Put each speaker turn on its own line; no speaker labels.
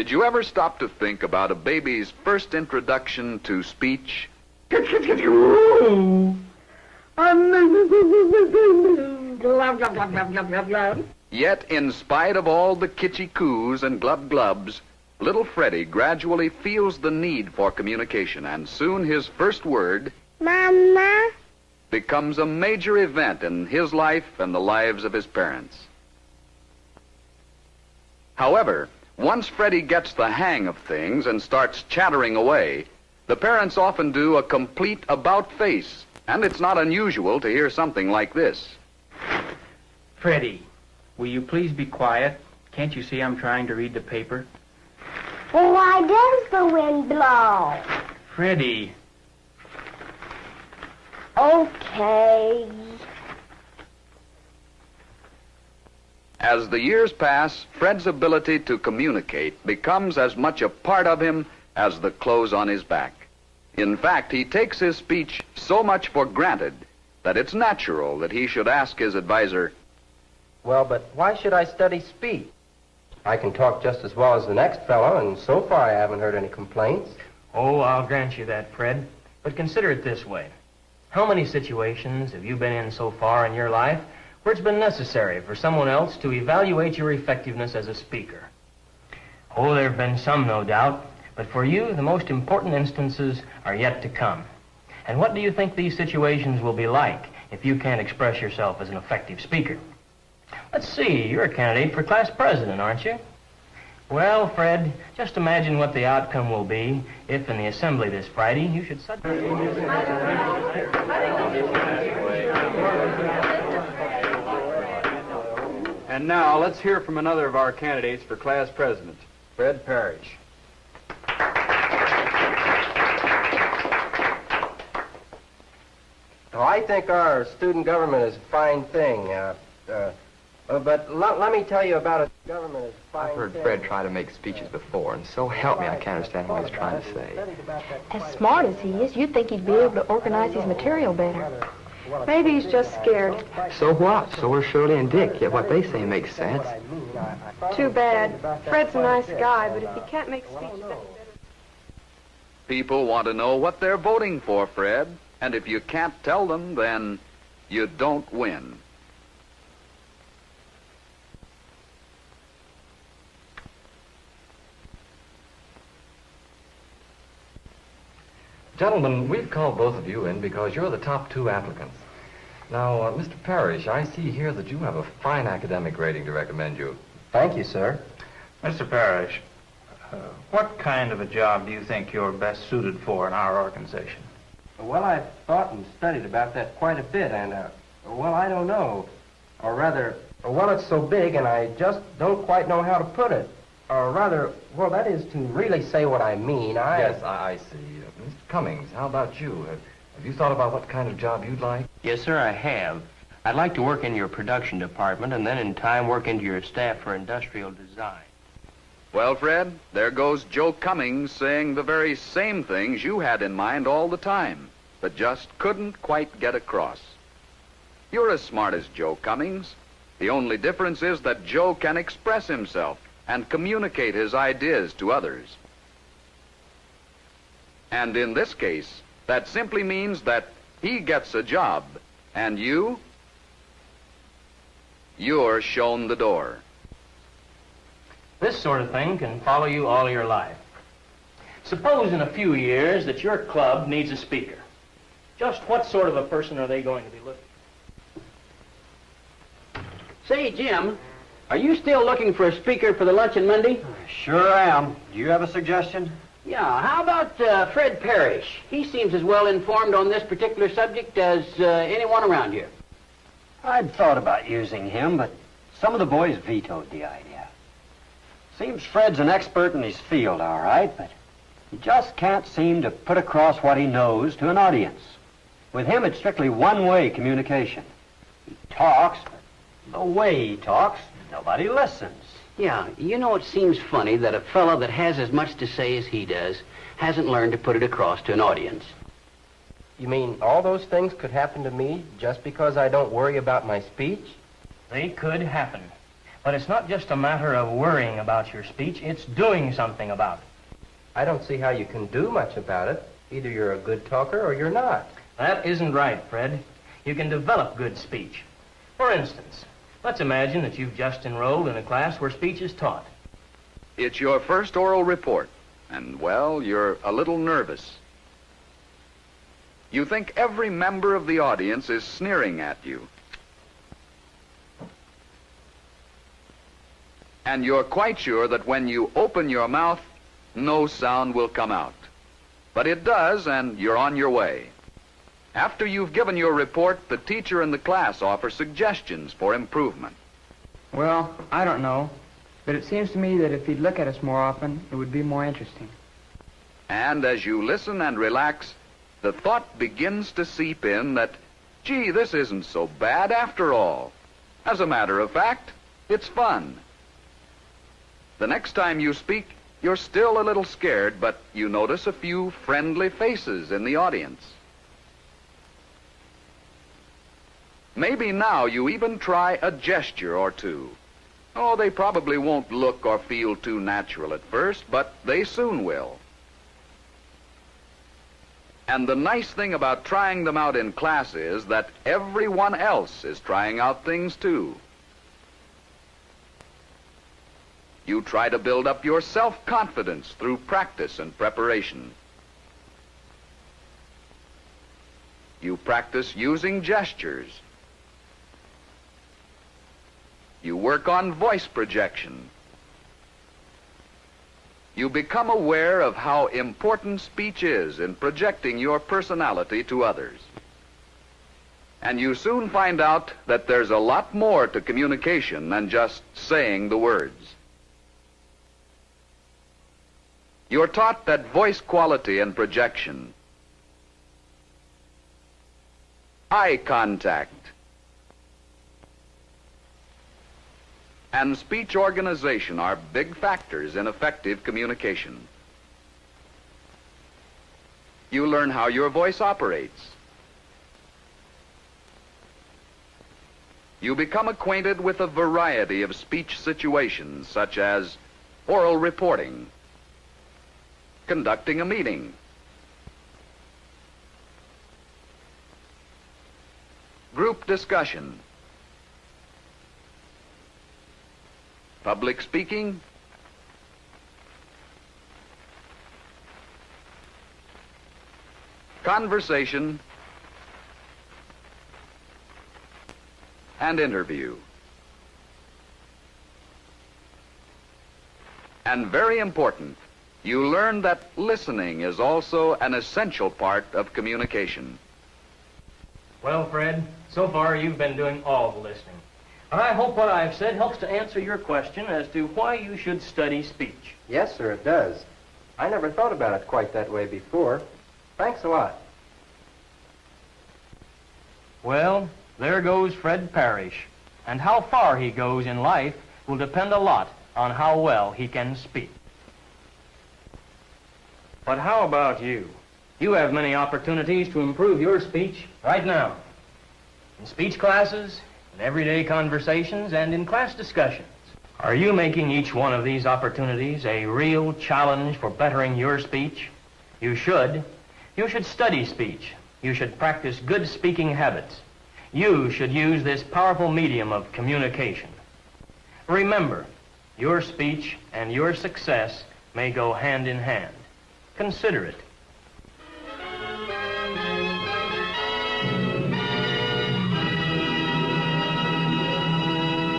Did you ever stop to think about a baby's first introduction to speech? Yet, in spite of all the kitschy-coos and glub-glubs, little Freddie gradually feels the need for communication, and soon his first word,
Mama,
becomes a major event in his life and the lives of his parents. However, once Freddie gets the hang of things and starts chattering away, the parents often do a complete about-face, and it's not unusual to hear something like this.
Freddie, will you please be quiet? Can't you see I'm trying to read the paper?
why does the wind blow?
Freddie.
Okay.
As the years pass, Fred's ability to communicate becomes as much a part of him as the clothes on his back. In fact, he takes his speech so much for granted that it's natural that he should ask his advisor,
Well, but why should I study speech? I can talk just as well as the next fellow, and so far I haven't heard any complaints.
Oh, I'll grant you that, Fred. But consider it this way. How many situations have you been in so far in your life where it's been necessary for someone else to evaluate your effectiveness as a speaker? Oh, there have been some, no doubt. But for you, the most important instances are yet to come. And what do you think these situations will be like if you can't express yourself as an effective speaker? Let's see, you're a candidate for class president, aren't you? Well, Fred, just imagine what the outcome will be if in the assembly this Friday you should suddenly...
And now, let's hear from another of our candidates for class president, Fred Parrish.
Oh, I think our student government is a fine thing. But let me tell you about a government is a fine
I've heard
thing.
Fred try to make speeches before, and so help me, I can't understand what he's trying to say.
As smart as he is, you'd think he'd be able to organize his material better. Maybe he's just scared.
So what? So are Shirley and Dick, yet what they say makes sense.
Too bad. Fred's a nice guy, but if he can't make speech...
People want to know what they're voting for, Fred, and if you can't tell them, then you don't win.
Gentlemen, we've called both of you in because you're the top two applicants. Now, Mr. Parrish, I see here that you have a fine academic rating to recommend you.
Thank you, sir.
Mr. Parrish, what kind of a job do you think you're best suited for in our organization?
Well, I've thought and studied about that quite a bit, and, well, I don't know. Or rather, well, it's so big, and I just don't quite know how to put it. Or rather, well, that is to really say what I mean.
Yes, I see. Mr. Cummings, how about you? Have you thought about what kind of job you'd like?
Yes, sir, I have. I'd like to work in your production department and then in time work into your staff for industrial design.
Well, Fred, there goes Joe Cummings saying the very same things you had in mind all the time, but just couldn't quite get across. You're as smart as Joe Cummings. The only difference is that Joe can express himself and communicate his ideas to others. And in this case, that simply means that he gets a job, and you're shown the door.
This sort of thing can follow you all your life. Suppose in a few years that your club needs a speaker. Just what sort of a person are they going to be looking for?
Say, Jim, are you still looking for a speaker for the luncheon Monday?
Sure am. Do you have a suggestion?
Yeah, how about Fred Parrish? He seems as well informed on this particular subject as anyone around here.
I'd thought about using him, but some of the boys vetoed the idea. Seems Fred's an expert in his field, all right, but he just can't seem to put across what he knows to an audience. With him, it's strictly one-way communication. He talks, but the way he talks, nobody listens.
Yeah, you know, it seems funny that a fellow that has as much to say as he does hasn't learned to put it across to an audience.
You mean all those things could happen to me just because I don't worry about my speech?
They could happen. But it's not just a matter of worrying about your speech, it's doing something about it.
I don't see how you can do much about it. Either you're a good talker or you're not.
That isn't right, Fred. You can develop good speech. For instance, let's imagine that you've just enrolled in a class where speech is taught.
It's your first oral report, and, well, you're a little nervous. You think every member of the audience is sneering at you. And you're quite sure that when you open your mouth, no sound will come out. But it does, and you're on your way. After you've given your report, the teacher and the class offer suggestions for improvement.
Well, I don't know, but it seems to me that if he'd look at us more often, it would be more interesting.
And as you listen and relax, the thought begins to seep in that, gee, this isn't so bad after all. As a matter of fact, it's fun. The next time you speak, you're still a little scared, but you notice a few friendly faces in the audience. Maybe now you even try a gesture or two. Oh, they probably won't look or feel too natural at first, but they soon will. And the nice thing about trying them out in class is that everyone else is trying out things too. You try to build up your self-confidence through practice and preparation. You practice using gestures. You work on voice projection. You become aware of how important speech is in projecting your personality to others. And you soon find out that there's a lot more to communication than just saying the words. You're taught that voice quality and projection, eye contact, and speech organization are big factors in effective communication. You learn how your voice operates. You become acquainted with a variety of speech situations, such as oral reporting, conducting a meeting, group discussion, public speaking, conversation, and interview. And very important, you learn that listening is also an essential part of communication.
Well, Fred, so far you've been doing all the listening. I hope what I've said helps to answer your question as to why you should study speech.
Yes, sir, it does. I never thought about it quite that way before. Thanks a lot.
Well, there goes Fred Parrish. And how far he goes in life will depend a lot on how well he can speak. But how about you? You have many opportunities to improve your speech right now. In speech classes, in everyday conversations, and in class discussions. Are you making each one of these opportunities a real challenge for bettering your speech? You should. You should study speech. You should practice good speaking habits. You should use this powerful medium of communication. Remember, your speech and your success may go hand in hand. Consider it.